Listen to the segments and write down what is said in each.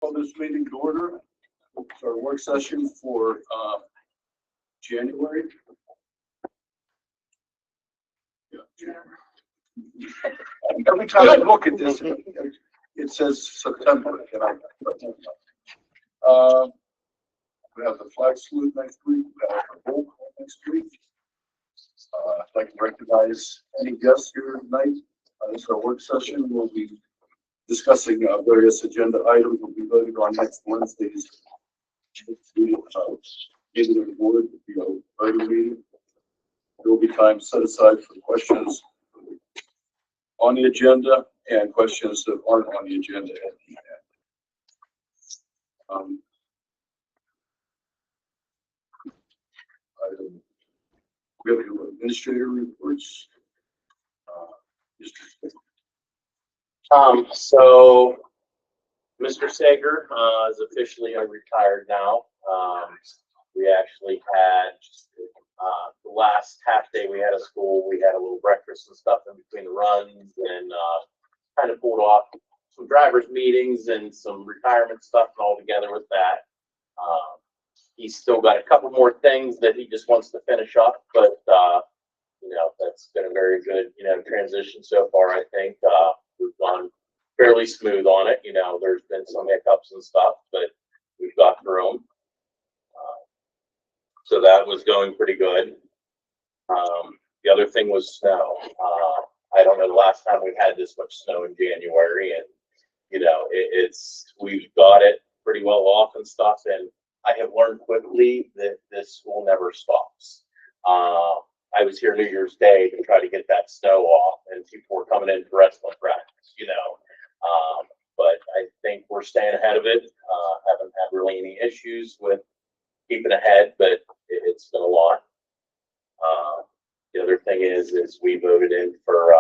Call this meeting to order. It's our work session for January. Yeah, January. Every time I look at this, it says September. We have the flag salute next week. We have a roll call next week. I'd like to recognize any guests here tonight. This is our work session. We'll be discussing various agenda items. Will be voted on next Wednesday's meeting of the board. Meeting. There will be time set aside for questions on the agenda and questions that aren't on the agenda at the end. We have administrator reports. So Mr. Sager is officially retired now. We actually had the last half day we had of school. We had a little breakfast and stuff in between the runs, and kind of pulled off some drivers meetings and some retirement stuff and all together with that. He's still got a couple more things that he just wants to finish up, but that's been a very good transition so far. I think we've gone fairly smooth on it. There's been some hiccups and stuff, but we've got through them. So that was going pretty good. The other thing was snow. I don't know the last time we've had this much snow in January, and we've got it pretty well off and stuff. And I have learned quickly that this will never stops. I was here New Year's Day to try to get that snow off, and people were coming in for wrestling practice, but I think we're staying ahead of it. Haven't had really any issues with keeping ahead, but it's been a lot. The other thing is we voted in for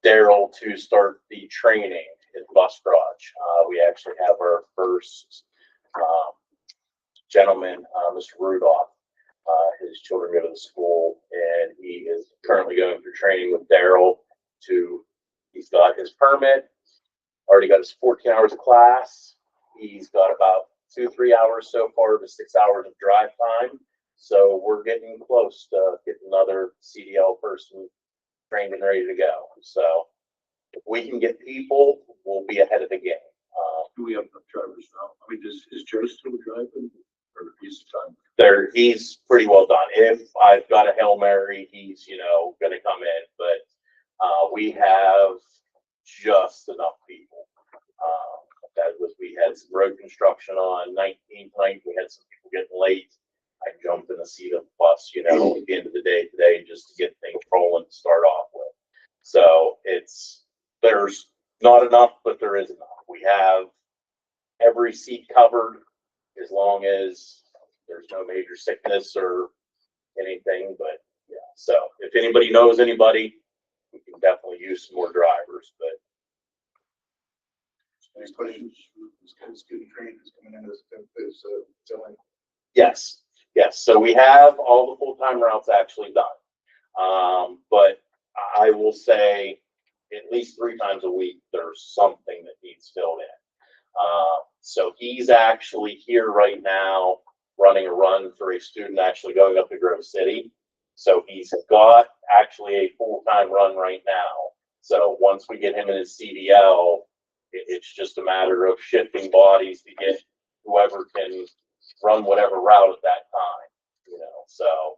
Daryl to start the training at Bus Garage. We actually have our first gentleman, Mr. Rudolph. His children go to the school, and he is currently going through training with Daryl. He's got his permit, already got his 14 hours of class. He's got about 2-3 hours so far to 6 hours of drive time. So we're getting close to getting another CDL person trained and ready to go. So if we can get people, we'll be ahead of the game. Do we have enough drivers now? I mean, is Joe still driving? Or he's done? He's pretty well done. If I've got a Hail Mary, he's going to come in, but we have just enough people. We had some road construction on 19th night. We had some people getting late. I jumped in the seat of the bus, at the end of the day today, just to get things rolling to start off with. So there's not enough, but there is enough. We have every seat covered, as long as there's no major sickness or anything. But yeah, so if anybody knows anybody, we can definitely use some more drivers. But any questions? This good training is coming in as Dylan. Yes. So we have all the full-time routes actually done. But I will say at least 3 times a week, there's something that needs filled in. So he's actually here right now running a run for a student actually going up to Grove City. So he's got actually a full-time run right now. So once we get him in his CDL, it's just a matter of shifting bodies to get whoever can run whatever route at that time. So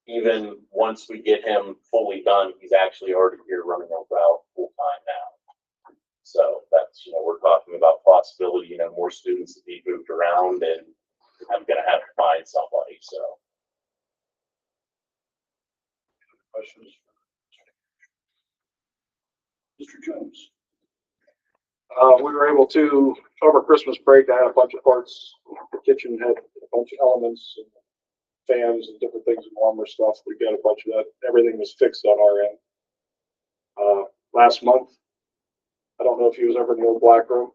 even once we get him fully done, he's actually already here running a route full-time now. So that's, we're talking about possibility, more students to be moved around, and I'm going to have to find somebody. So. Questions? Mr. Jones. We were able to, over Christmas break, I had a bunch of parts. The kitchen had a bunch of elements, and fans and different things, and warmer stuff. We got a bunch of that. Everything was fixed on our end. Last month, I don't know if he was ever in the old black room,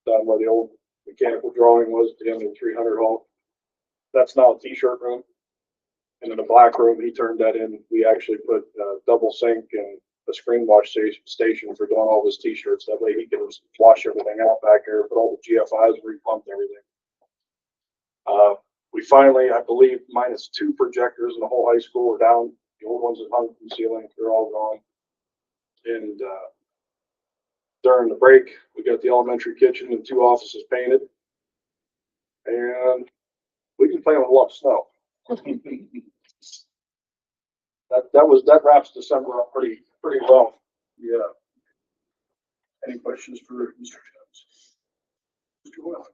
down where the old mechanical drawing was at the end of the 300 hall. That's now a t-shirt room. And in the black room, he turned that in. We actually put a double sink and a screen wash station for doing all his t-shirts. That way he can wash everything out back there, put all the GFIs, repumped everything. We finally, I believe, minus 2 projectors in the whole high school are down. The old ones that hung from the ceiling, they're all gone. And during the break, we got the elementary kitchen and 2 offices painted. And we can play with a lot of snow. That wraps December up pretty well. Yeah. Any questions for Mr. Jones? Mr. Well.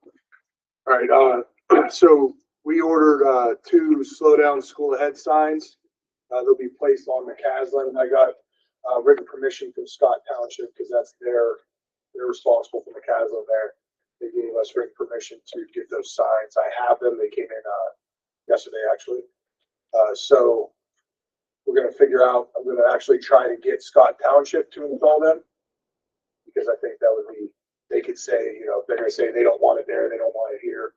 All right, so we ordered 2 slow down school ahead signs. They'll be placed on McCaslin. I got written permission from Scott Township because that's they're responsible for McCaslin there. They gave us written permission to get those signs. I have them. They came in yesterday actually. So we're going to figure out, I'm going to actually try to get Scott Township to install them because I think that would be, they could say, you know, if they're going to say they don't want it there, they don't want it here.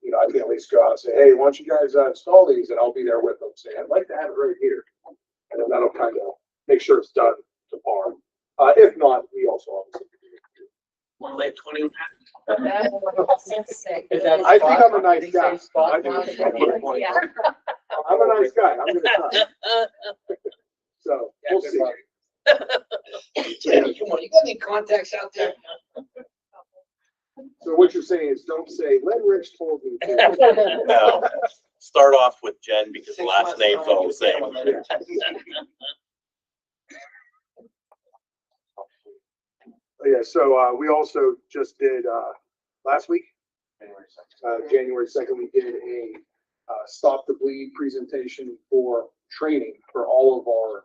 You know, I can at least go out and say, hey, why don't you guys install these? And I'll be there with them. Say, I'd like to have it right here. And then that'll kind of make sure it's done to par. If not, we also obviously can do it. Want to lay 20? I think I'm a nice guy. Yeah. I'm a nice guy. I'm going to try. So we'll see. Yeah, come on, you got any contacts out there? So what you're saying is don't say, Len Rich told me to. No, start off with Jen because the 6 last months name's time, all the same. Yeah, so we also just did last week, January 2nd, we did a Stop the Bleed presentation for training for all of our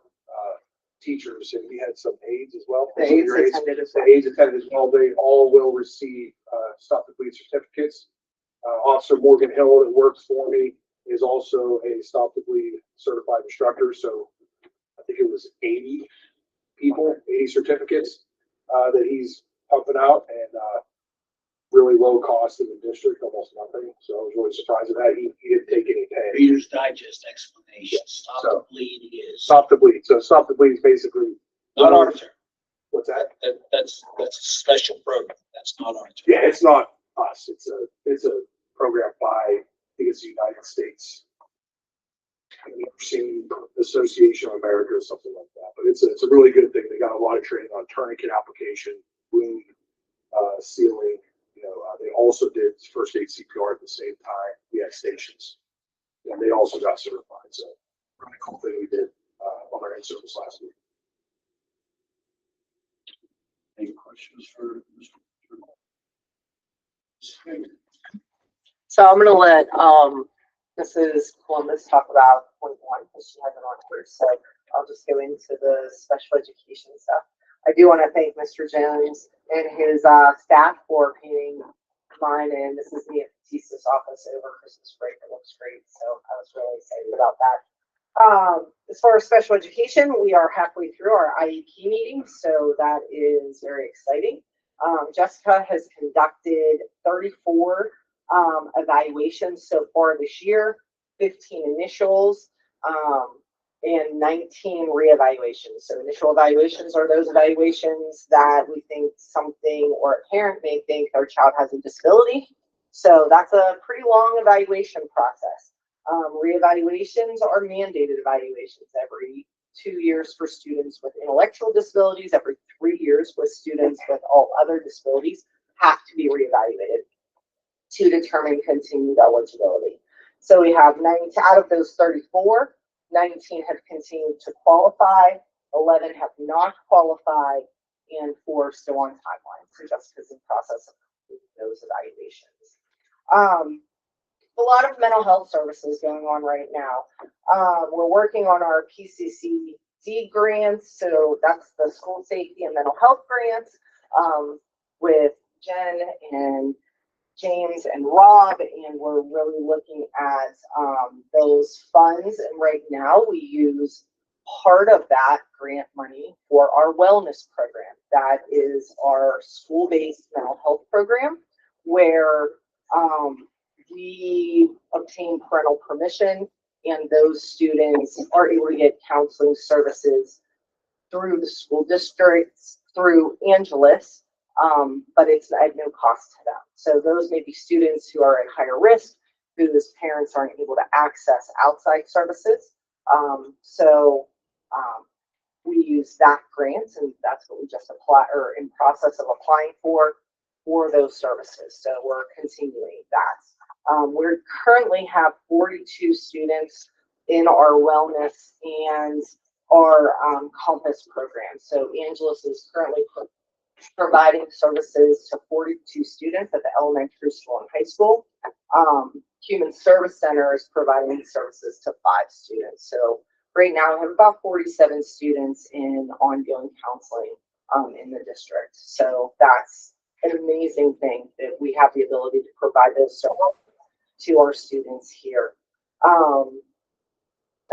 teachers, and we had some aides as well. The aides attended as well. The aides attended as well. They all will receive Stop the Bleed certificates. Officer Morgan Hill, that works for me, is also a Stop the Bleed certified instructor. So I think it was 80 people, 80 certificates that he's pumping out, and really low cost in the district, almost nothing. So I was really surprised at that. He didn't take any pay. Reader's Digest explanation. Stop So- the bleed is. Stop the Bleed. So Stop the Bleed is basically Not Arthur. what's that? That's a special program. That's not Arthur. Yeah, it's not us. It's a program by, I think it's the United States Nursing Association of America or something like that. But it's a really good thing. They got a lot of training on tourniquet application, wound sealing. You know, they also did first aid CPR at the same time. We had stations, and they also got certified. So really cool thing we did on our in-service last week. Any questions for Mr. Jones? So I'm gonna let Mrs. Columbus talk about point 1 because she hasn't on here. So I'll just go into the special education stuff. I do want to thank Mr. Jones and his staff for painting mine and Mrs. Mia Batista's office over Christmas break. It looks great. So I was really excited about that. As far as special education, we are halfway through our IEP meeting, so that is very exciting. Jessica has conducted 34 evaluations so far this year, 15 initials, and 19 reevaluations. So initial evaluations are those evaluations that we think something or a parent may think their child has a disability. So that's a pretty long evaluation process. Reevaluations are mandated evaluations every 2 years for students with intellectual disabilities, every 3 years with students with all other disabilities have to be reevaluated to determine continued eligibility. So we have 19 out of those 34, 19 have continued to qualify, 11 have not qualified, and 4 still on timeline. So Jessica's in process of completing those evaluations. A lot of mental health services going on right now. We're working on our PCCD grants, so that's the school safety and mental health grants with Jen and James and Rob, and we're really looking at those funds. And right now we use part of that grant money for our wellness program. That is our school-based mental health program where we obtain parental permission and those students are able to get counseling services through the school districts, through Angelus, but it's at no cost to them. So those may be students who are at higher risk, whose parents aren't able to access outside services. We use that grant, and that's what we just apply or in process of applying for those services. So we're continuing that. We currently have 42 students in our wellness and our Compass program. So Angelus is currently providing services to 42 students at the elementary school and high school. Human Service Center is providing services to 5 students. So right now we have about 47 students in ongoing counseling in the district. So that's an amazing thing that we have the ability to provide those services to our students here.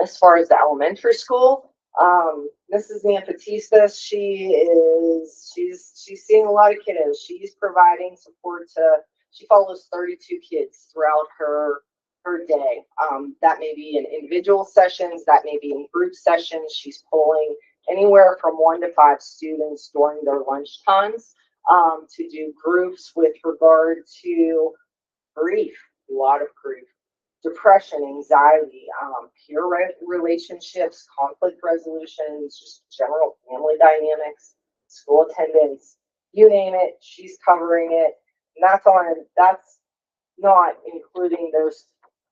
As far as the elementary school, Mrs. Nampatista, she's seeing a lot of kiddos. She's providing support she follows 32 kids throughout her day. That may be in individual sessions, that may be in group sessions. She's pulling anywhere from 1 to 5 students during their lunch times to do groups with regard to grief, a lot of grief, depression, anxiety, peer relationships, conflict resolutions, just general family dynamics, school attendance, you name it, she's covering it. And that's not including those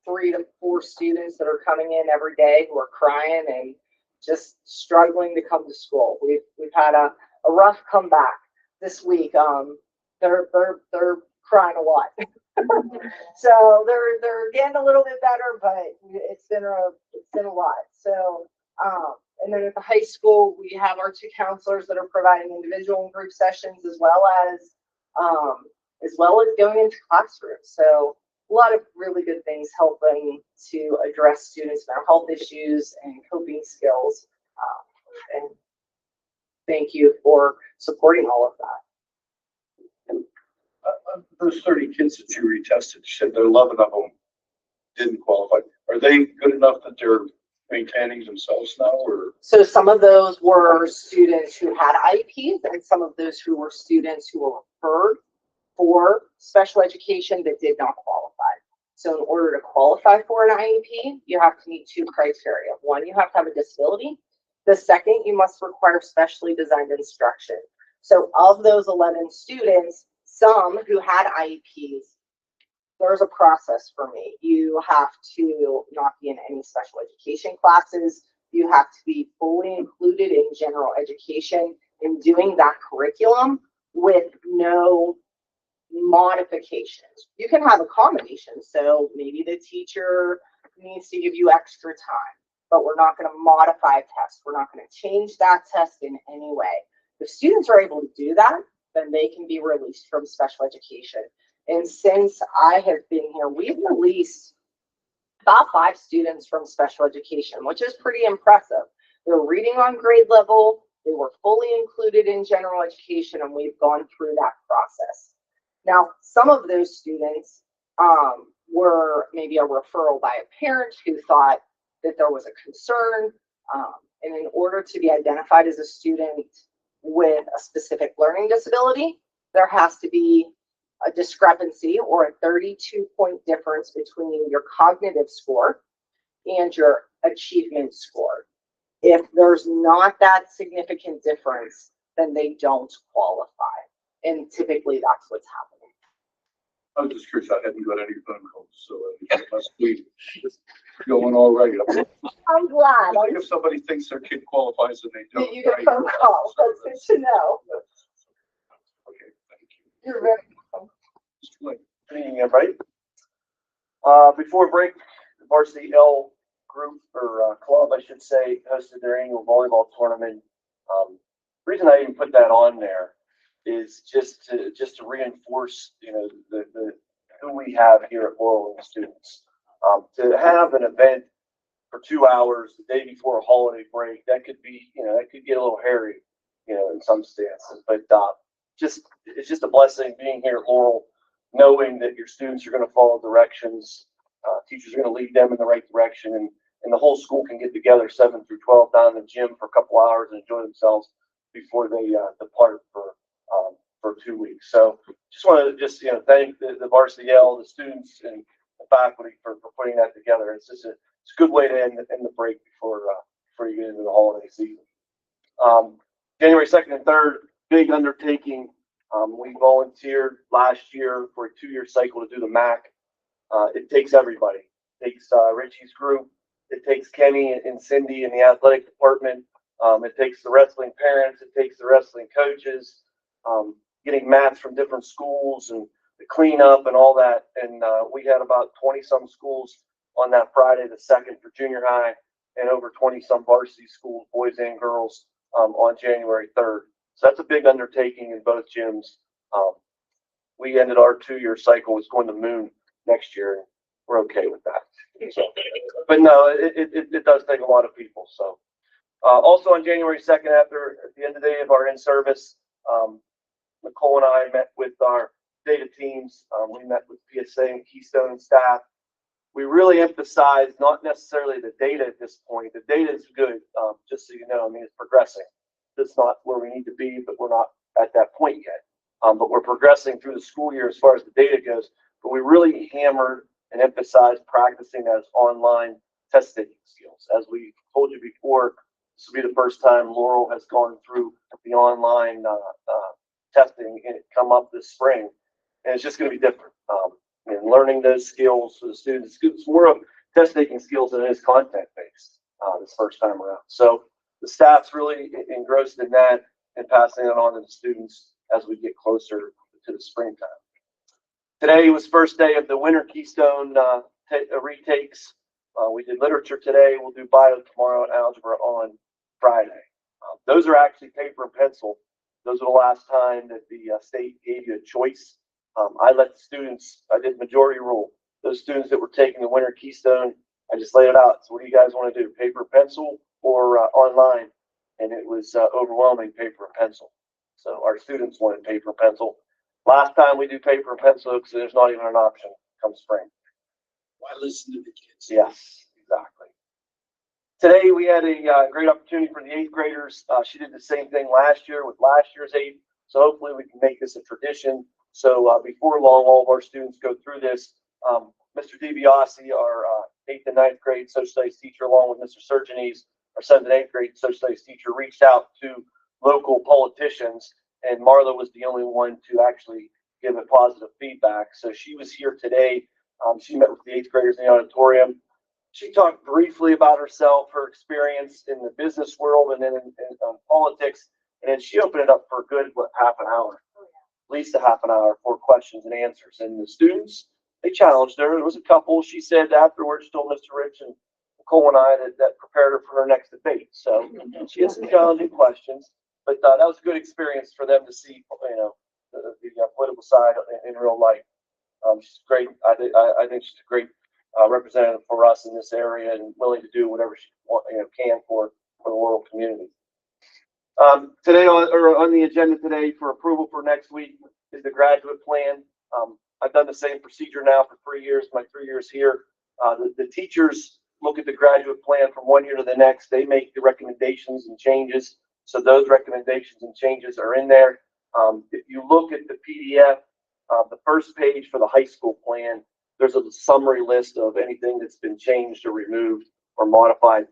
3 to 4 students that are coming in every day who are crying and just struggling to come to school. We've had a rough comeback this week. They're crying a lot. So they're getting a little bit better, but it's been a lot. So and then at the high school, we have our 2 counselors that are providing individual and group sessions as well as going into classrooms. So a lot of really good things helping to address students' mental health issues and coping skills. And thank you for supporting all of that. Those 30 kids that you retested, you said that 11 of them didn't qualify. Are they good enough that they're maintaining themselves now, or? So some of those were students who had IEPs, and some of those who were students who were referred for special education that did not qualify. So in order to qualify for an IEP, you have to meet 2 criteria. 1, you have to have a disability. The second, you must require specially designed instruction. So of those 11 students, some who had IEPs, there's a process for me. You have to not be in any special education classes. You have to be fully included in general education and doing that curriculum with no modifications. You can have accommodations. So maybe the teacher needs to give you extra time, but we're not going to modify a test. We're not going to change that test in any way. If students are able to do that, then they can be released from special education. And since I have been here, we've released about 5 students from special education, which is pretty impressive. They're reading on grade level. They were fully included in general education, and we've gone through that process. Now, some of those students were maybe a referral by a parent who thought that there was a concern. And in order to be identified as a student with a specific learning disability, there has to be a discrepancy or a 32-point difference between your cognitive score and your achievement score. If there's not that significant difference, then they don't qualify. And typically that's what's happening. I was just curious, I hadn't got any phone calls, so it must be going all right. I'm glad. Like if somebody thinks their kid qualifies and they don't. You get a phone call. That's good to know. Okay, thank you. You're very welcome. Mr. Lane. Good evening, everybody. Before break, the Varsity L group or club, I should say, hosted their annual volleyball tournament. The reason I even put that on there is just to reinforce, the who we have here at Laurel and the students. To have an event for 2 hours the day before a holiday break, that could be, that could get a little hairy, in some stances. But it's just a blessing being here at Laurel, knowing that your students are going to follow directions, teachers are going to lead them in the right direction, and the whole school can get together 7 through 12 down in the gym for a couple hours and enjoy themselves before they depart for 2 weeks. So just want to thank the varsity Yale, the students and the faculty for putting that together. It's just it's a good way to end the break before you get into the holiday season. January 2nd and 3rd, big undertaking. We volunteered last year for a 2-year cycle to do the MAC. It takes everybody. It takes Richie's group. It takes Kenny and Cindy in the athletic department. It takes the wrestling parents. It takes the wrestling coaches, getting mats from different schools and the cleanup and all that. And we had about 20-some schools on that Friday, the 2nd for junior high, and over 20-some varsity schools, boys and girls, on January 3rd. So that's a big undertaking in both gyms. We ended our 2-year cycle. It's going to Moon next year. And we're okay with that. But no, it does take a lot of people. So also on January 2nd, at the end of the day of our in-service, Nicole and I met with our data teams. We met with PSA and Keystone staff. We really emphasize not necessarily the data at this point. The data is good, just so you know. I mean, it's progressing. It's not where we need to be, but we're not at that point yet. But we're progressing through the school year as far as the data goes. But we really hammered and emphasized practicing as online test taking skills. As we told you before, this will be the first time Laurel has gone through the online testing and it come up this spring. And it's just going to be different. And learning those skills for the students, it's more of test taking skills than it is content based this first time around. So the staff's really engrossed in that and passing it on to the students as we get closer to the springtime. Today was first day of the winter Keystone retakes. We did literature today. We'll do bio tomorrow and algebra on Friday. Those are actually paper and pencil. Those are the last time that the state gave you a choice. I let the students, I did majority rule. Those students that were taking the winter Keystone, I just laid it out. So what do you guys want to do? Paper, pencil, or online? And it was overwhelming paper and pencil. So our students wanted paper and pencil. Last time we do paper and pencil because there's not even an option come spring. Why listen to the kids? Yes, exactly. Today we had a great opportunity for the 8th graders. She did the same thing last year with last year's 8. So hopefully we can make this a tradition. So before long, all of our students go through this. Mr. DiBiase, our 8th and 9th grade social studies teacher, along with Mr. Surgenes, our 7th and 8th grade social studies teacher, reached out to local politicians, and Marla was the only one to actually give a positive feedback. So she was here today. She met with the 8th graders in the auditorium. She talked briefly about herself, her experience in the business world, and then in politics, and then she opened it up for a good half an hour. At least a half an hour for questions and answers. And the students, they challenged her. There was a couple, she said afterwards, she told Mr. Rich and Nicole and I that prepared her for her next debate. So she had some challenging questions, but that was a good experience for them to see, the political side in real life. She's great. I think she's a great representative for us in this area and willing to do whatever she can for the rural community. Today on the agenda today for approval for next week is the graduate plan. I've done the same procedure now for 3 years, my 3 years here. The teachers look at the graduate plan from 1 year to the next. They make the recommendations and changes. So those recommendations and changes are in there. If you look at the PDF, the first page for the high school plan, there's a summary list of anything that's been changed or removed or modified.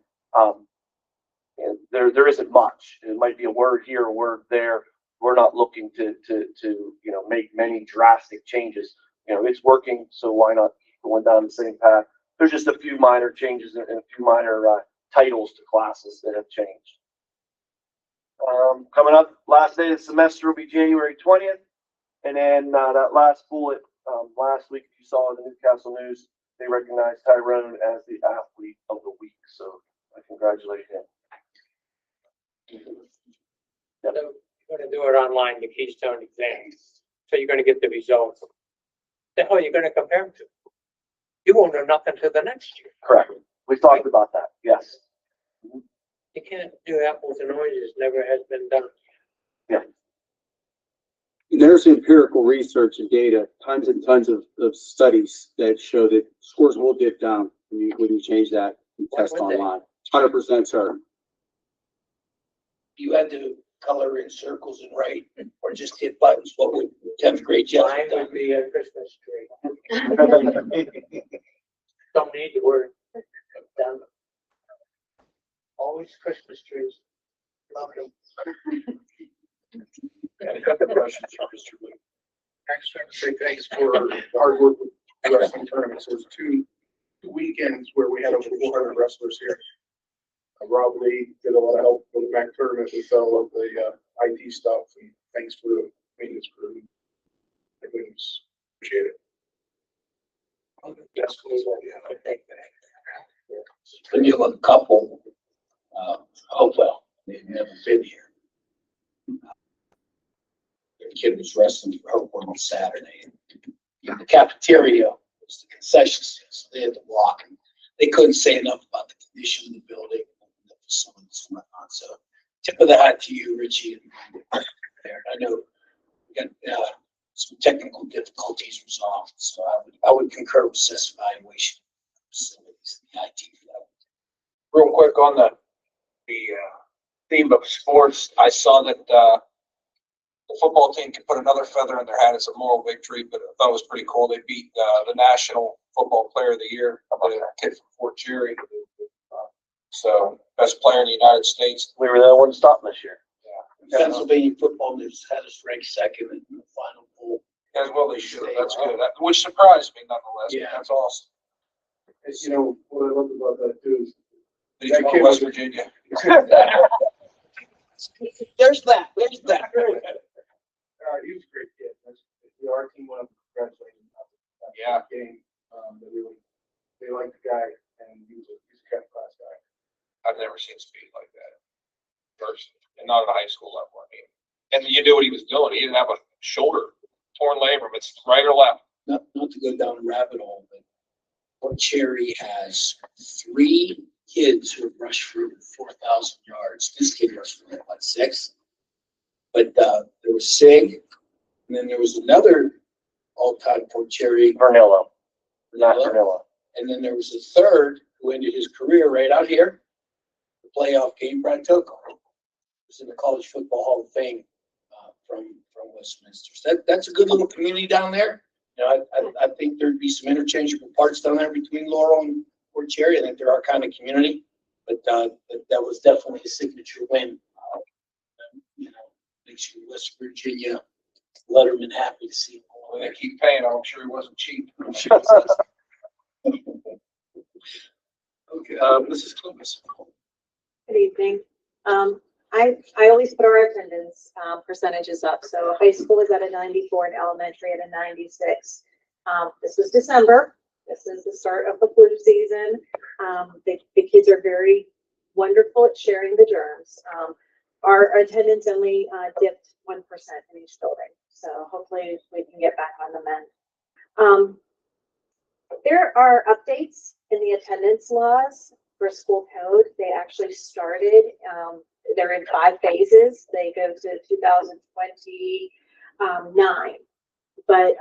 And there isn't much. It might be a word here, a word there. We're not looking to make many drastic changes. It's working, so why not keep going down the same path? There's just a few minor changes and a few minor titles to classes that have changed. Coming up, last day of the semester will be January 20th, and then that last bullet last week, if you saw in the Newcastle News, they recognized Tyrone as the athlete of the week. So I congratulate him. So you're going to do it online, the Keystone exams. So you're going to get the results. The hell are you going to compare them to? You won't know nothing till the next year. Correct. We talked about that. Yes. You can't do apples and oranges. Never has been done. Yeah. There's empirical research and data, tons and tons of studies that show that scores will dip down when you change that. and Why test would they? online. 100% certain. You had to color in circles and write, or just hit buttons. What would 10th grade Jeff Mine have done? would be a Christmas tree. Don't need the word. Done. Always Christmas trees. Love them. And a couple of questions for Mr. Lee. I just want to say thanks for the hard work with the wrestling tournaments. There was two weekends where we had over 400 wrestlers here. Rob Lee did a lot of help with the MAC tournament with all of the IT stuff, and thanks for the maintenance crew. Everything was appreciated. That's cool. Yeah, I think that. When you have a couple, Hopewell, they've never been here. Their kid was wrestling for Hopewell on Saturday. In the cafeteria was the concession stand, so they had to walk, and they couldn't say enough about the condition of the building, the facilities and whatnot. So tip of the hat to you, Richie. And there, I know we got some technical difficulties resolved, so I would concur with Seth's evaluation of facilities, the IT for that. Real quick on the theme of sports, I saw that the football team could put another feather in their hat. It's a moral victory, but I thought it was pretty cool. They beat the National Football Player of the Year, a kid from Fort Cherry. So best player in the United States. We were the one stopped this year. Pennsylvania Football News had us ranked second in the final poll. As well they should. That's good. Which surprised me nonetheless. Yeah. That's awesome. And, you know, what I love about that too is Did you want West Virginia? There's that. he was a great kid. Our team went up and congratulated him. Yeah. Game, they liked the guy, and he's a cat class guy. I've never seen speed like that in person, and not at a high school level. I mean, and you knew what he was doing. He didn't have a shoulder torn labrum. It's right or left. Not to go down a rabbit hole, but Fort Cherry has 3 kids who have rushed for 4,000 yards. This kid rushed for like 6. But there was Sig, and then there was another all-time Fort Cherry, Vernillo, not Vernillo. and then there was a third who ended his career right out here. The playoff game, Brad Toko, was in the College Football Hall of Fame from Westminster. So that's a good little community down there. You know, I think there'd be some interchangeable parts down there between Laurel and Fort Cherry. I think they're our kind of community, but that was definitely a signature win. You know, makes you West Virginia Letterman happy to see him. When they keep paying, I'm sure he wasn't cheap. Okay, Mrs. Columbus. Good evening. I always put our attendance percentages up. So high school is at a 94 and elementary at a 96. This was December. This is the start of the flu season. The kids are very wonderful at sharing the germs. Our attendance only dipped 1% in each building. So hopefully we can get back on the mend. There are updates in the attendance laws for school code. They actually started, they're in 5 phases. They go to 2029, but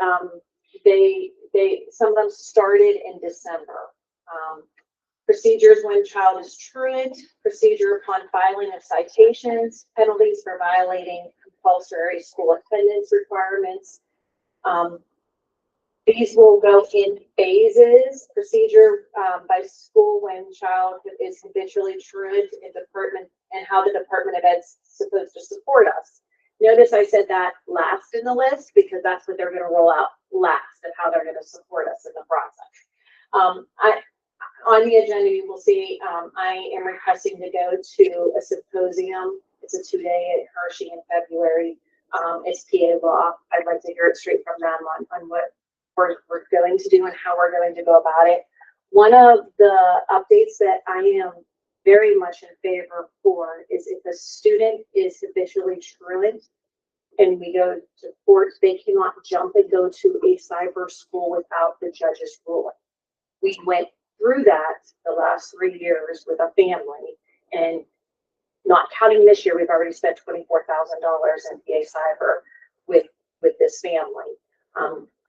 some of them started in December. Procedures when child is truant, procedure upon filing of citations, penalties for violating compulsory school attendance requirements. These will go in phases. Procedure by school when child is habitually truant and how the Department of Ed's supposed to support us. Notice I said that last in the list because that's what they're going to roll out last of how they're going to support us in the process. On the agenda, you will see I am requesting to go to a symposium. It's a 2-day at Hershey in February. It's PA law. I'd like to hear it straight from them on what we're going to do and how we're going to go about it. One of the updates that I am very much in favor for is if a student is habitually truant and we go to court, they cannot jump and go to a cyber school without the judge's ruling. We went through that the last 3 years with a family, and not counting this year, we've already spent $24,000 in PA Cyber with this family.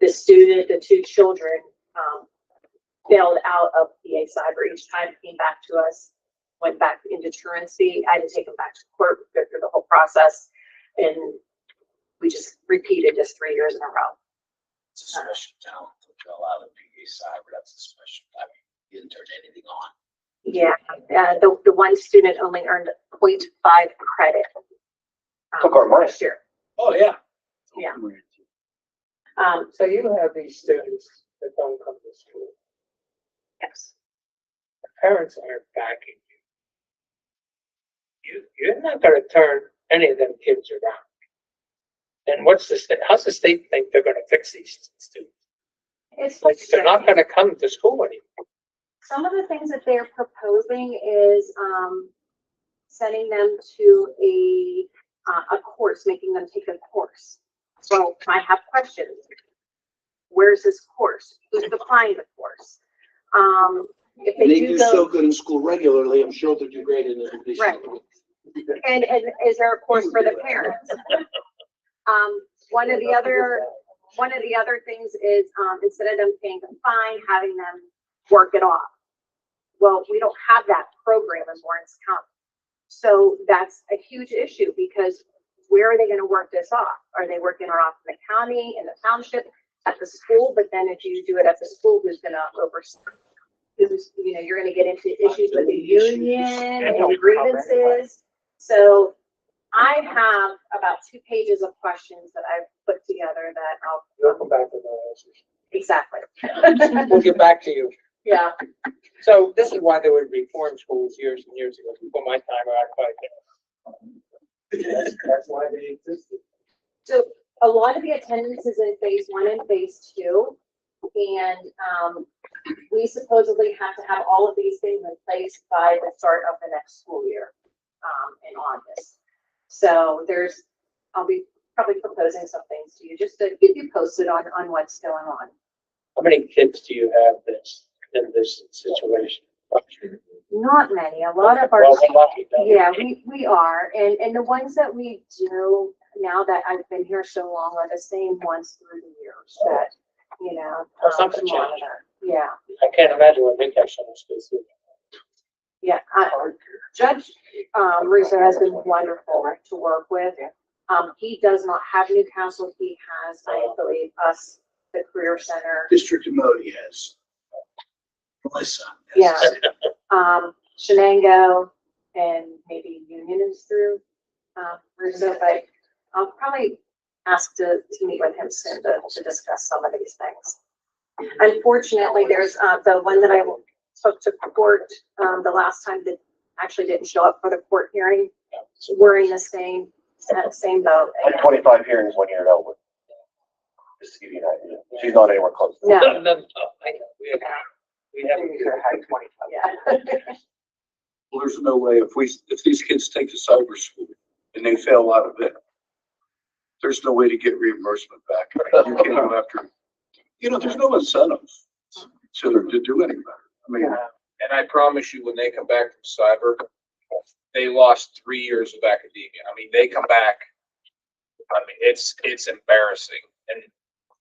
The student, the 2 children, bailed out of PA Cyber. Each time came back to us, went back into truancy. I had to take them back to court, go through the whole process. And we just repeated this 3 years in a row. It's a special talent to allow the PA Cyber. That's a special, I mean, you didn't turn anything on. Yeah, the one student only earned 0.5 credit. Took our money. Last year. Oh, yeah. Yeah. So you have these students that don't come to school. Yes. The parents aren't backing you. You're not gonna turn any of them kids around. And what's the state, how's the state think they're gonna fix these students? It's Like, they're not gonna come to school anymore. some of the things that they're proposing is, sending them to a course, making them take a course. So I have questions. Where's this course? Who's applying the course? If And they they do do so go, good in school regularly, I'm sure they'll do great in education. Right. and is there a course for the parents? One of the other things is, instead of them paying the fine, having them work it off. Well, we don't have that program in Lawrence County. So that's a huge issue because where are they gonna work this off? Are they working it off in the county, in the township, at the school? But then if you do it at the school, who's gonna oversee? Who's, you're gonna get into issues with the union and grievances. So I have about 2 pages of questions that I've put together that You'll I'll, come back with no answers. exactly. We'll get back to you. Yeah, So this is why they would reform schools years and years ago, before my time, That's why they existed. so a lot of the attendance is in phase 1 and phase 2. And we supposedly have to have all of these things in place by the start of the next school year, in August. So I'll be probably proposing some things to you, just to keep you posted on what's going on. How many kids do you have in this situation? Not many, a lot of our. Well, we're lucky, though. Yeah, we are, and the ones that we do, now that I've been here so long, are the same ones through the years that, Well, something to changed. monitor. Yeah, I can't imagine what Nick actually wants to do. yeah, Judge, Russo has been wonderful to work with. He does not have Newcastle, he has, I believe, us, the Career Center. District of Modi has. Melissa. Yeah. Shenango and maybe Union is through, Russo, but I'll probably ask to meet with him soon to discuss some of these things. Unfortunately, there's, the one that I took to court, the last time that actually didn't show up for the court hearing. We're in the same boat. I had 25 hearings 1 year at Elwood. Just to give you an idea. She's not anywhere close. No, I know. We have yeah. Well, there's no way if these kids take the cyber school and they fail out of it, there's no way to get reimbursement back. You can't go after, there's no incentive to do any better. I mean, And I promise you, when they come back from cyber, they lost 3 years of academia. I mean, they come back. I mean, it's embarrassing. And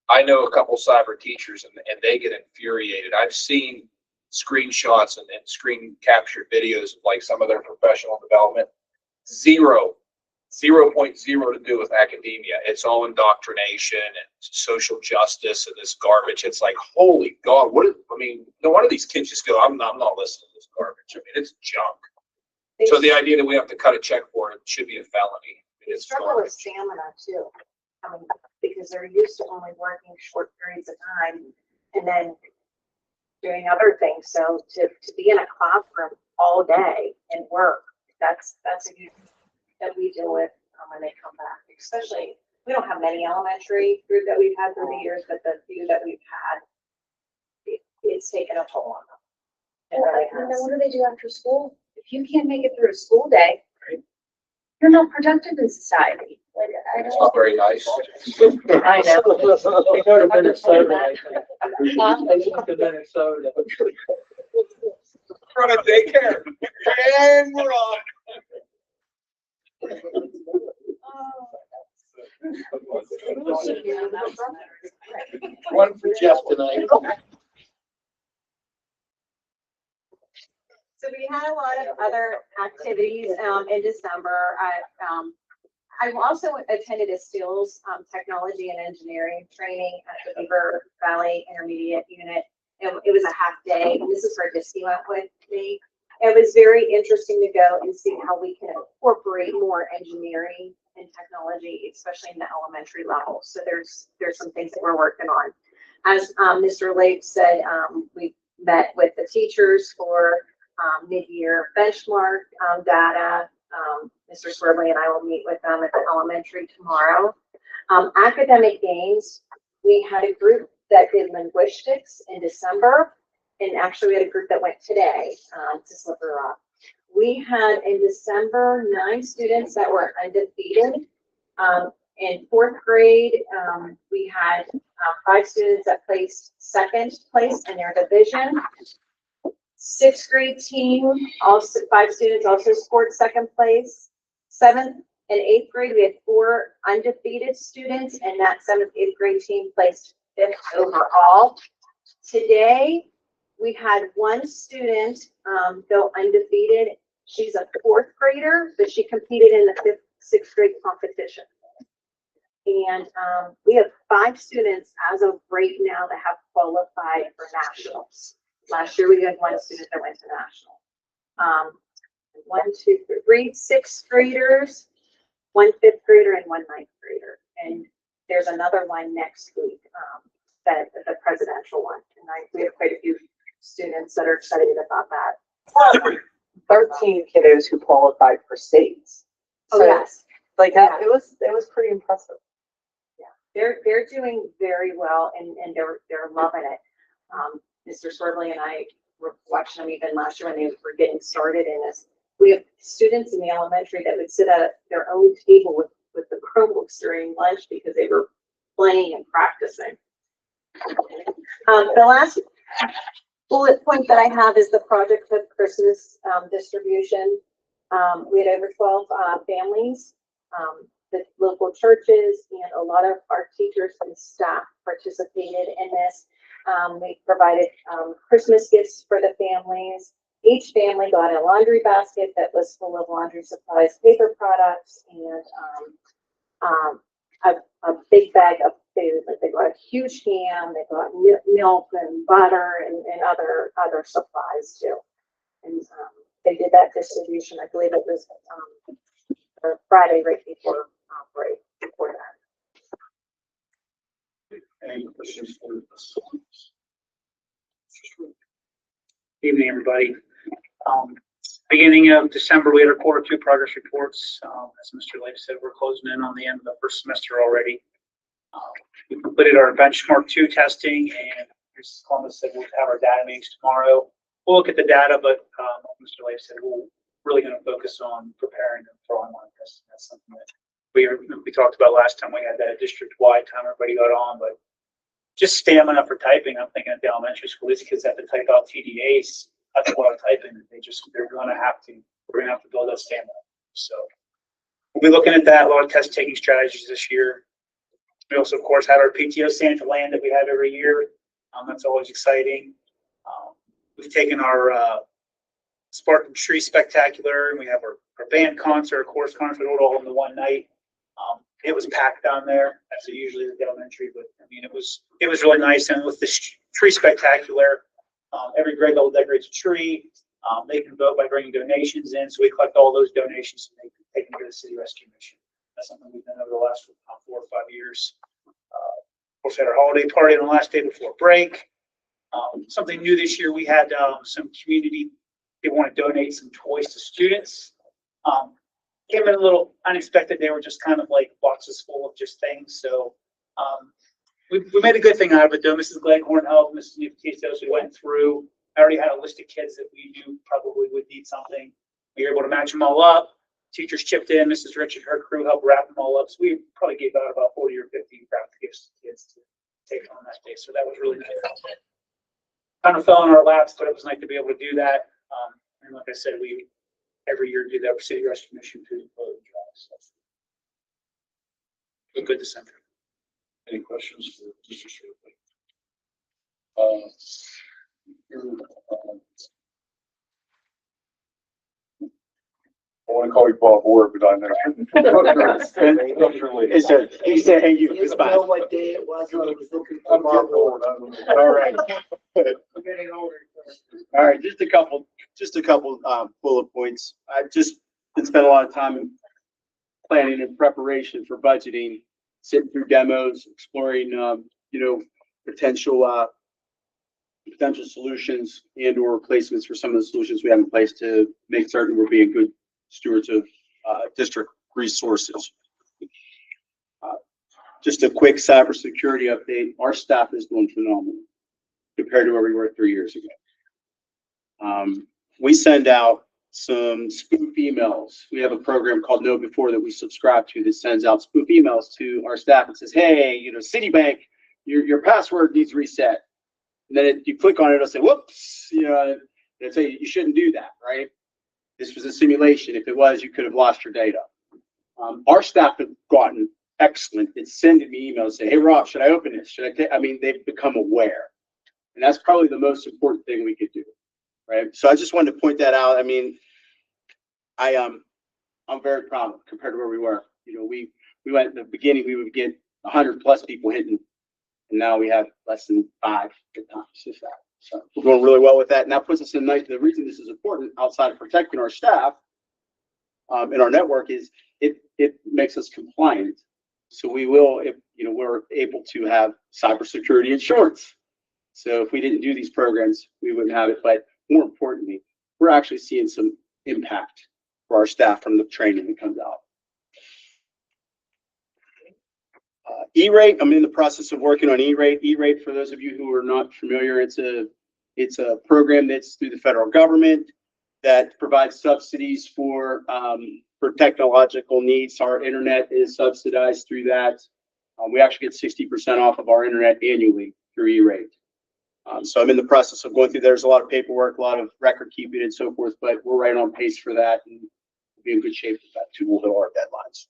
I know a couple cyber teachers and they get infuriated. I've seen screenshots and screen captured videos of like some of their professional development. 0.0 to do with academia. It's all indoctrination and social justice and this garbage. It's like, holy God, no wonder these kids just go, I'm not listening to this garbage. I mean, it's junk. So the idea that we have to cut a check for it should be a felony. They It's struggle garbage. with stamina too, coming back, because they're used to only working short periods of time and then doing other things. So to be in a classroom all day and work, that's a huge thing that we deal with when they come back. Especially, we don't have many elementary group that we've had through the years, but the few that we've had, it's taken a toll on them. It really And then has. what do they do after school? If you can't make it through a school day, you're not productive in society. Like, I It's don't. not very nice. I know. They go to Minnesota, I think. They went to Minnesota. Run a daycare. And we're on. One for Jeff tonight. So we had a lot of other activities, in December. I also attended a skills, technology and engineering training at the Beaver Valley Intermediate Unit. It was a half day. This is where Disney went with me. It was very interesting to go and see how we can incorporate more engineering and technology, especially in the elementary level. So there's some things that we're working on. As Mr. Lake said, we met with the teachers for mid-year benchmark data. Mr. Swerbley and I will meet with them at the elementary tomorrow. Academic games, we had a group that did linguistics in December, and actually we had a group that went today to Slippery Rock. We had in December 9 students that were undefeated. In 4th grade, we had 5 students that placed 2nd place in their division. 6th grade team, also 5 students also scored 2nd place. 7th and 8th grade, we had 4 undefeated students, and that 7th, 8th grade team placed 5th overall. Today, we had 1 student go undefeated. She's a 4th grader, but she competed in the 5th, 6th grade competition. And we have 5 students as of right now that have qualified for nationals. Last year we had 1 student that went to national. 1, 2, 3 6th graders, 1 5th grader, and 1 9th grader. And there's another one next week, that the presidential one. And we have quite a few students that are excited about that. 13 kiddos who qualified for states. Oh, So, yes. Like that, it was pretty impressive. They're doing very well, and they're loving it. Mr. Swerbley and I were watching them even last year when they were getting started in this. We have students in the elementary that would sit at their own table with the Chromebooks during lunch because they were playing and practicing. The last bullet point that I have is the Project for Christmas distribution. We had over 12 families. The local churches and a lot of our teachers and staff participated in this. We provided Christmas gifts for the families. Each family got a laundry basket that was full of laundry supplies, paper products, and a big bag of food. Like they got a huge ham, they got milk and butter and other supplies too. And they did that distribution. I believe it was Friday right before break, before that. Any questions for us? Evening, everybody. Beginning of December, we had our Q2 progress reports. As Mr. Lake said, we're closing in on the end of the first semester already. We completed our benchmark 2 testing, and Mrs. Columbus said we'll have our data meetings tomorrow. We'll look at the data, but Mr. Lake said we're really going to focus on preparing them for online testing. That's something that we talked about last time. We had that district-wide time everybody got on, but just stamina for typing. I'm thinking at the elementary school, these kids have to type out TDAs. That's a lot of typing. We're going to have to build that stamina. So we'll be looking at that. A lot of test taking strategies this year. We also, of course, had our PTO Santa Land that we have every year. That's always exciting. We've taken our Spartan Tree Spectacular, and we have our band concert, our chorus concert, all in the one night. It was packed down there, as it usually is at the elementary, but I mean, it was really nice. And with this Tree Spectacular, every grade level decorates a tree. They can vote by bringing donations in, so we collect all those donations and they can go to the city rescue mission. That's something we've done over the last 4 or 5 years. Of course, we had our holiday party on the last day before break. Something new this year, we had some community, they want to donate some toys to students. Came in a little unexpected. They were just kind of like boxes full of just things. So we made a good thing out of it, though. Mrs. Gleghorn helped, Mrs. Newton, we went through. I already had a list of kids that we knew probably would need something. We were able to match them all up. Teachers chipped in. Mrs. Rich and her crew helped wrap them all up. So we probably gave out about 40 or 50 craft gifts to kids to take on that day. So that was really nice. Kind of fell in our laps, but it was nice to be able to do that. And like I said, we every year do that for city rescue mission to the so. Good December. Any questions for Mr. Swerbley? want to call you Bob Orr, but I'm there. He said, hey, you, You it's don't know fine. what day it was when I was looking I'm for getting Bob old. Orr. All right. I'm getting older. All right, just a couple bullet points. I've just been spending a lot of time in planning and preparation for budgeting, sitting through demos, exploring, potential solutions and or replacements for some of the solutions we have in place to make certain we're being good stewards of, district resources. Just a quick cybersecurity update. Our staff is doing phenomenal compared to where we were 3 years ago. We send out some spoof emails. We have a program called Know Before that we subscribe to that sends out spoof emails to our staff and says, hey, Citibank, your password needs reset. And then you click on it, it'll say, whoops, it'll say you shouldn't do that, right? This was a simulation. If it was, you could have lost your data. Our staff have gotten excellent at sending me emails saying, hey, Rob, should I open this? They've become aware. And that's probably the most important thing we could do, right? So I just wanted to point that out. I'm very proud of compared to where we were. We went in the beginning, we would get 100+ people hitting, and now we have less than 5 at times, if that. So we're doing really well with that. And that puts us in nice. The reason this is important outside of protecting our staff in our network is it makes us compliant. So we will, if we're able to have cybersecurity insurance. So if we didn't do these programs, we wouldn't have it. But more importantly, we're actually seeing some impact for our staff from the training that comes out. E-rate, I'm in the process of working on E-rate. E-rate, for those of you who are not familiar, it's a program that's through the federal government that provides subsidies for technological needs. Our internet is subsidized through that. We actually get 60% off of our internet annually through E-rate. So I'm in the process of going through. There's a lot of paperwork, a lot of record keeping and so forth, but we're right on pace for that and we'll be in good shape with that too. We'll hit our deadlines.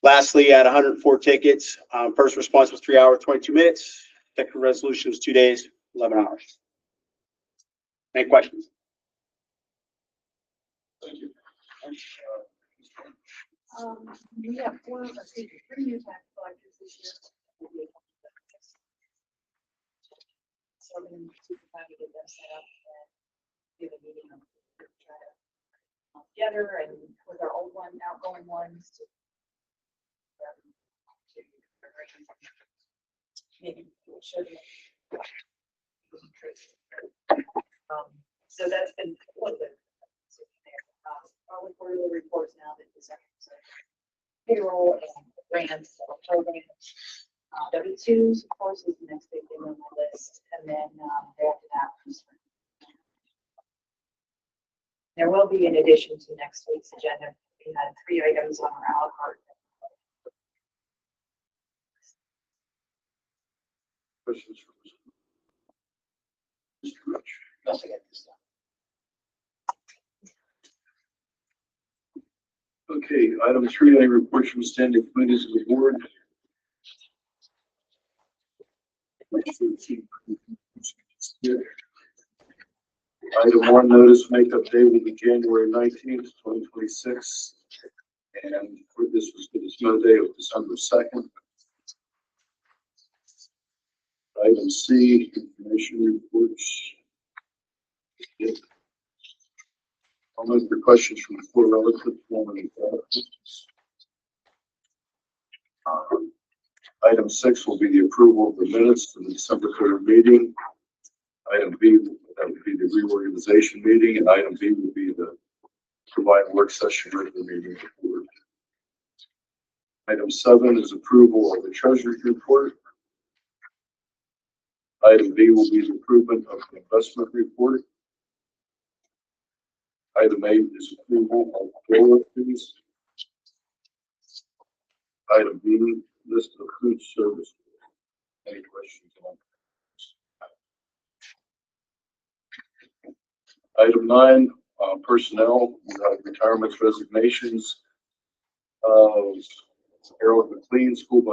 Lastly, at 104 tickets, first response was 3 hours, 22 minutes. Technical resolution was 2 days, 11 hours. Any questions? Thank you. We have 3 new tax collectors this year. So we're going to try to get them set up and give a meeting on try to come together and with our old one, outgoing ones to maybe show them. So that's been a little bit. Probably quarterly reports now that the second payroll and grants, programs. W-2s, of course, is the next big thing on the list, and then after that. There will be, in addition to next week's agenda, we had 3 items on our a la carte. Questions for Mr. Rich? Nothing at this time. Okay, item 3, any reports from standing committees of the board? Item 1, notice makeup day will be January 19th, 2026. And this was for the snow day of December 2nd. Item C, information reports. I'll look for questions from the floor relative to formal. Item 6 will be the approval of the minutes for the December 3rd meeting. Item B, that would be the reorganization meeting, and item B would be the combined work session regular meeting report. Item 7 is approval of the treasurer's report. Item B will be the improvement of the investment report. Item 8 is approval of payroll fees. Item B, list of food service. Any questions on that? Item 9, personnel, retirements, resignations of Harold McLean, school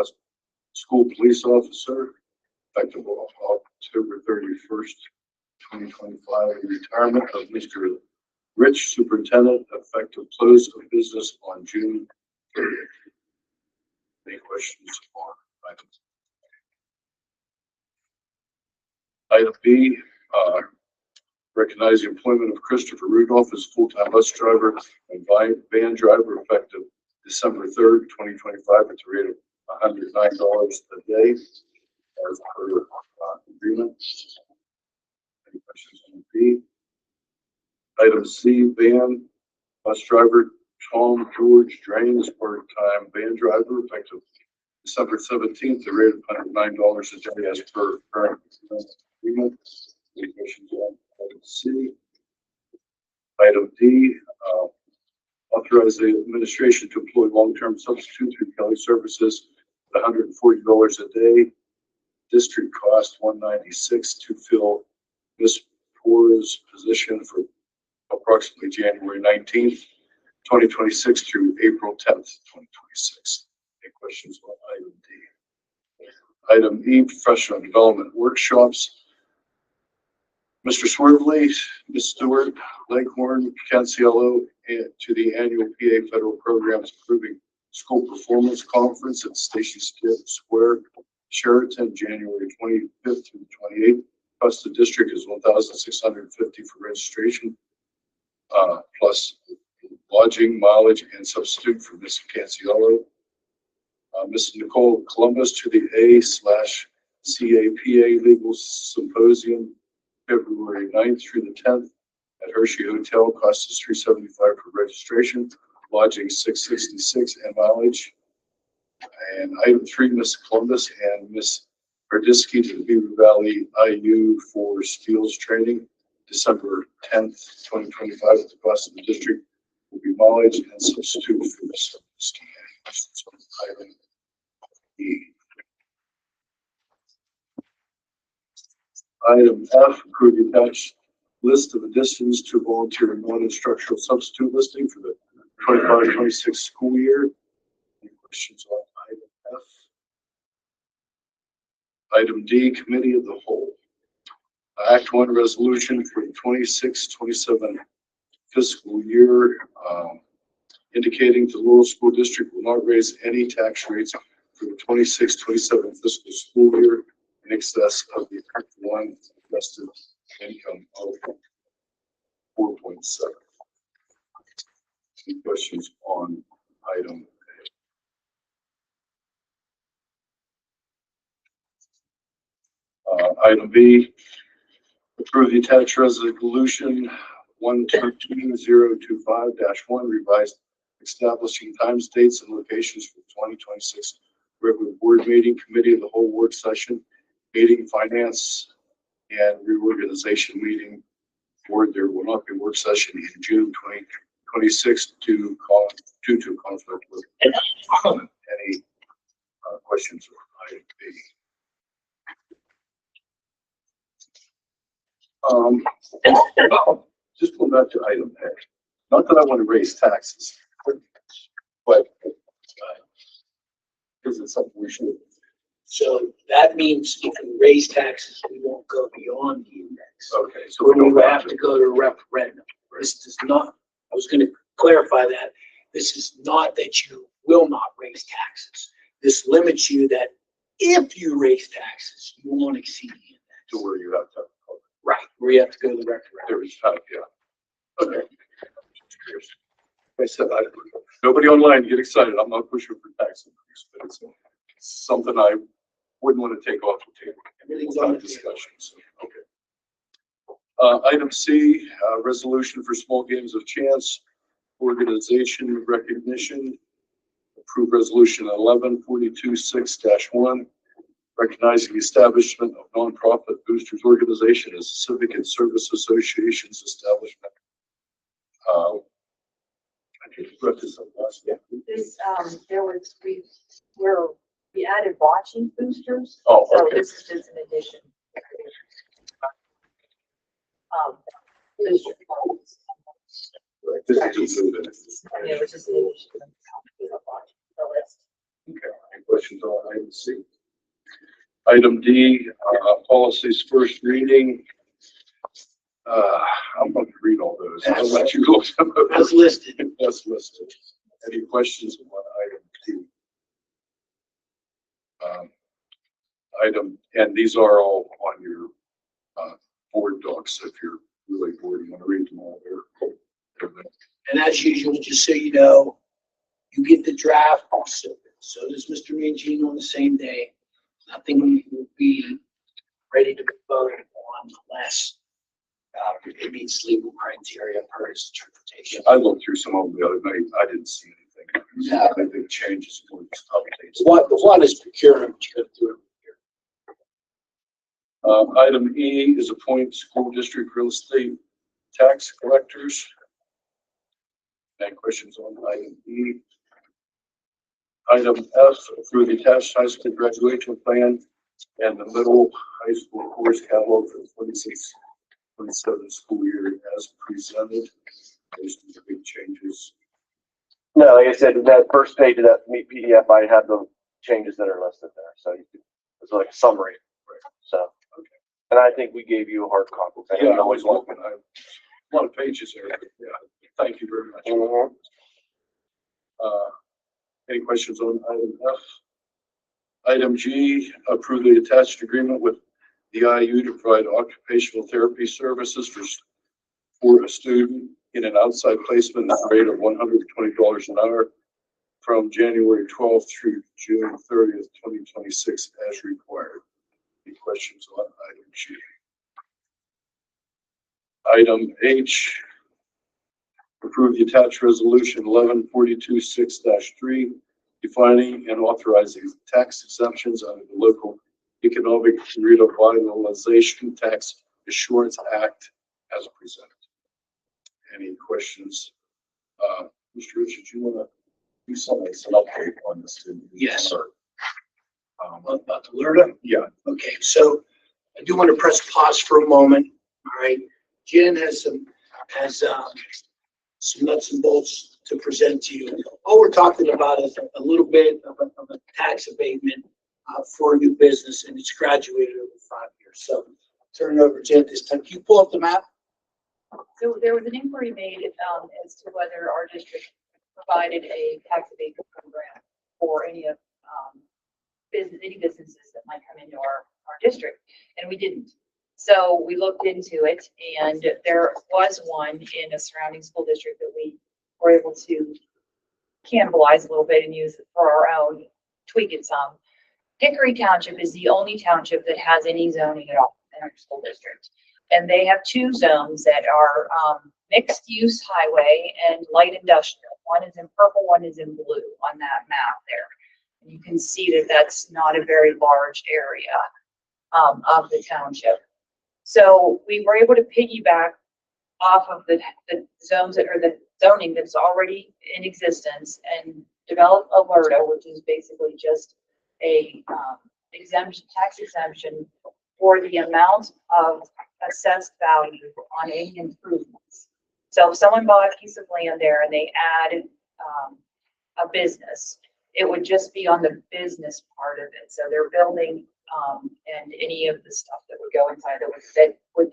police officer, effective October 31st, 2025, and retirement of Mr. Rich, superintendent, effective close of business on June 30th. Any questions on items? Item B, recognize the employment of Christopher Rudolph as full-time bus driver and van driver effective December 3rd, 2025 at the rate of $109 a day as per agreement. Any questions on B? Item C, van bus driver Tom George Drain as part-time van driver effective December 17th, the rate of $109 a day as per current agreement. Any questions on item C? Item D, authorize the administration to employ long-term substitute through Kelly Services at $140 a day. District cost $196 to fill Ms. Pora's position for approximately January 19th, 2026 through April 10th, 2026. Any questions on item D? Item E, professional development workshops. Mr. Swervely, Ms. Stewart, Leghorn, Cancielo, and to the annual PA Federal Programs Improving School Performance Conference at Station Square, Sheraton, January 25th through 28th. Cost the district is $1,650 for registration, plus lodging, mileage, and substitute for Ms. Cancielo. Ms. Nicole Columbus to the A/CAPA Legal Symposium, February 9th through the 10th at Hershey Hotel. Cost is $375 for registration, lodging $666, and mileage. And item 3, Ms. Columbus and Ms. Verdisky to the Beaver Valley IU for skills training, December 10th, 2025. At the cost of the district will be mileage and substitute for Ms. Verdisky. Item E. Item F, approve the attached list of additions to volunteer and non-instructional substitute listing for the 25-26 school year. Any questions on item F? Item D, committee of the whole. Act 1 resolution for the 26-27 fiscal year, indicating the Lowell School District will not raise any tax rates for the 26-27 fiscal school year in excess of the Act 1 invested income of 4.7. Any questions on item A? Item B, approve the attached resolution 122025-1 revised establishing times, dates, and locations for the 2026 regular board meeting, committee of the whole work session, meeting, finance, and reorganization meeting. Board, there will not be work session in June 2026 due to conflict with any questions on item B. Just going back to item A. Not that I want to raise taxes, but because it's something we should. So that means if we raise taxes, we won't go beyond the index. Okay, so We will have to go to referendum. This does not, I was gonna clarify that. This is not that you will not raise taxes. This limits you that if you raise taxes, you won't exceed the index. to where you have to. Right, where you have to go to the referendum. There is time, yeah. Okay. I said, nobody online get excited. I'm not pushing for tax increase, but it's something I wouldn't want to take off the table. Everything's on the table. Discussions. Okay. Item C, resolution for small games of chance, organization recognition. Approve resolution 1142-6-1, recognizing the establishment of nonprofit boosters organization as civic and service associations establishment. I just brought this up last year. This, we added watching boosters. Oh, So okay. this is just an addition. Booster phones. Right, this is just a little bit. Yeah, which is an addition. The list. Okay, any questions on item C? Item D, policies first reading. I'm going to read all those. I'll let you look them up. As listed. As listed. Any questions on item T? And these are all on your board docs. If you're really bored, you want to read them all there. And as usual, just so you know, you get the draft, so does Mr. Mangino on the same day. Nothing will be ready to be voted on unless it meets legal criteria per his interpretation. I looked through some of them the other night. I didn't see anything. No. I think changes or just updates. One is procurement, but you gotta do it. Item E is appoint school district real estate tax collectors. Any questions on item E? Item F, approve the attached high school graduation plan and the middle high school course catalog for the 26-27 school year as presented. Those are the big changes. No, like I said, that first page of that PDF, I have the changes that are listed there. So it's like a summary. So, okay. And I think we gave you a hard copy. Yeah, I always looking. A lot of pages there. Yeah, thank you very much. Mm-hmm. Any questions on item F? Item G, approve the attached agreement with the IU to provide occupational therapy services for a student in an outside placement at the rate of $120 an hour from January 12th through June 30th, 2026 as required. Any questions on item G? Item H, approve the attached resolution 1142-6-3 defining and authorizing tax exemptions under the local economic revitalization tax assurance act as presented. Any questions? Mr. Richard, you want to do something, an update on this? Yes. Or, About the LERTA? yeah. Okay, so I do want to press pause for a moment. All right, Jen has some nuts and bolts to present to you. All we're talking about is a little bit of a tax abatement for a new business, and it's graduated over 5 years. So turn it over to Jen this time. Can you pull up the map? So there was an inquiry made as to whether our district provided a tax abatement program for any of any businesses that might come into our district, and we didn't. So we looked into it, and there was one in a surrounding school district that we were able to cannibalize a little bit and use it for our own, tweak it some. Hickory Township is the only township that has any zoning at all in our school district. And they have two zones that are mixed use highway and light industrial. One is in purple, one is in blue on that map there. And you can see that that's not a very large area of the township. So we were able to piggyback off of the zones that are the zoning that's already in existence and develop a LERTA, which is basically just a exemption, tax exemption for the amount of assessed value on any improvements. So if someone bought a piece of land there and they added a business, it would just be on the business part of it. So their building and any of the stuff that would go inside that would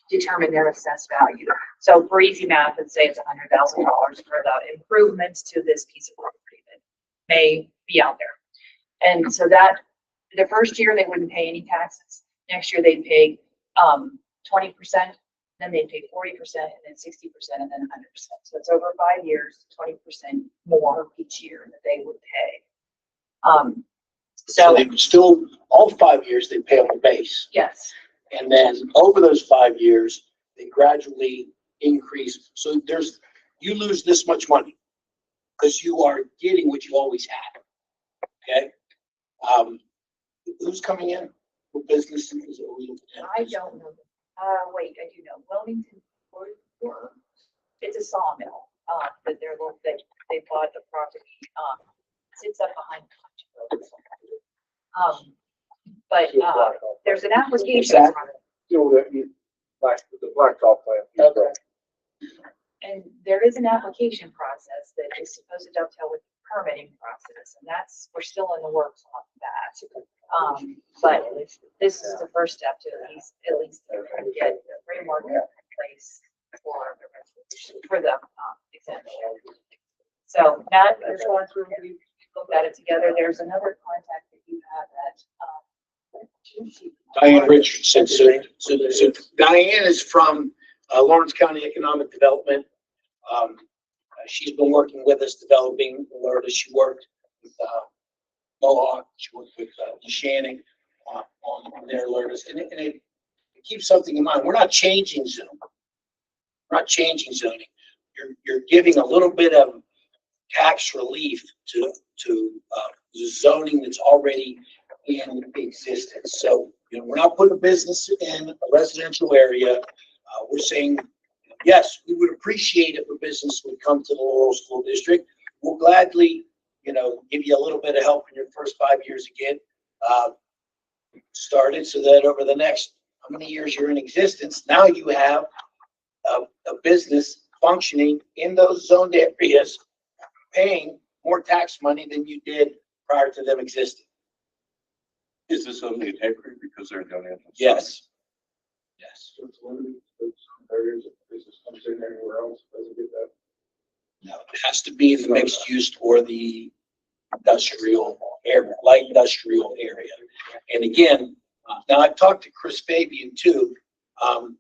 determine their assessed value. So for easy math, let's say it's $100,000 for the improvements to this piece of property that may be out there. And so that the first year they wouldn't pay any taxes. Next year they'd pay 20%, then they'd pay 40%, and then 60%, and then 100%. So it's over 5 years, 20% more each year that they would pay. So they would still, all 5 years, they pay on the base. Yes. And then over those 5 years, they gradually increase. So you lose this much money because you are getting what you always had. Okay. Who's coming in? What businesses are we looking at? I don't know. Wait, I do know. Wilmington, it's a sawmill that they bought the property. Sits up behind the but there's an application. The blacktop plant. Okay. And there is an application process that is supposed to dovetail with the permitting process, and we're still in the works on that. But this is the first step to at least get framework in place for the exemption. So Matt has gone through, we looked at it together. There's another contact that you have at, Diane Richardson. So Diane is from Lawrence County Economic Development. She's been working with us developing alerts. She worked with Mohawk. She worked with Shannon on their alerts. And it keeps something in mind. We're not changing zoning. We're not changing zoning. You're giving a little bit of tax relief to zoning that's already in existence. So, we're not putting a business in a residential area. We're saying, yes, we would appreciate if a business would come to the Laurel School District. We'll gladly, give you a little bit of help in your first 5 years again. Started so that over the next, how many years you're in existence, now you have a business functioning in those zoned areas, paying more tax money than you did prior to them existing. Is this only in Hickory because they're doing it? Yes. Yes. So it's limited to some areas, if business comes in anywhere else, doesn't get that. No, it has to be in the mixed use or the industrial area, light industrial area. And again, now I've talked to Chris Fabian too. I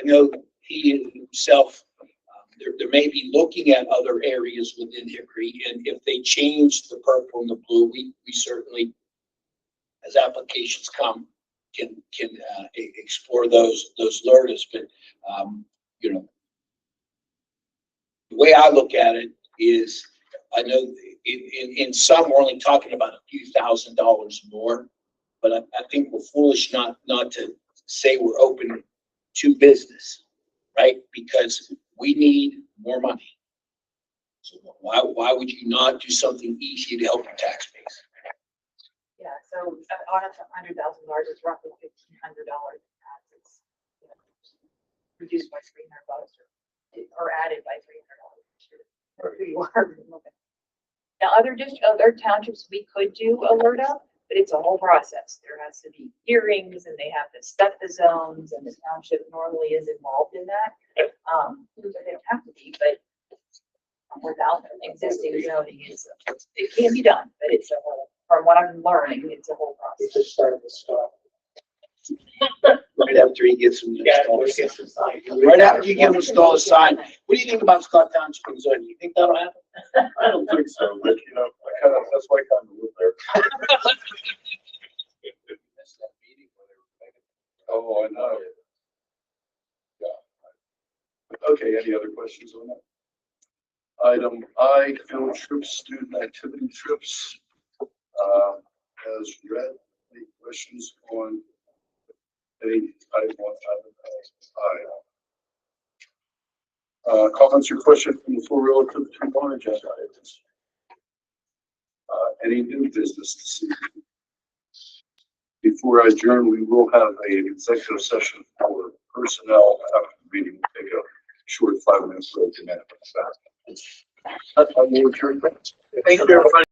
know he himself, they may be looking at other areas within Hickory, and if they change the purple and the blue, we certainly, as applications come, can explore those LERTAs. But the way I look at it is, I know in some we're only talking about a few $1,000s more, but I think we're foolish not to say we're open to business, right? Because we need more money. So why would you not do something easy to help your tax base? yeah, so on $100,000, it's roughly $1,500 taxes. Reduced by $300 or added by $300. Now, other townships, we could do alert up, but it's a whole process. There has to be hearings and they have to set the zones, and the township normally is involved in that. They don't have to be, but without existing zoning, it can be done, but it's from what I'm learning, it's a whole process. It's just starting to stop. Right after he gets them installed. Right after you get them installed aside. What do you think about Scott Township and zoning? You think that'll happen? I don't think so, but that's why I kind of live there. Oh, I know. Yeah. Okay, any other questions on that? Item I, field trips, student activity trips. As read, any questions on any item on item I? Comments or questions from the floor relative to non-agenda items? Any new business this evening? Before I adjourn, we will have an executive session for personnel after the meeting. We'll take a short 5-minute break and then back. That's how we adjourn. Thank you, everybody.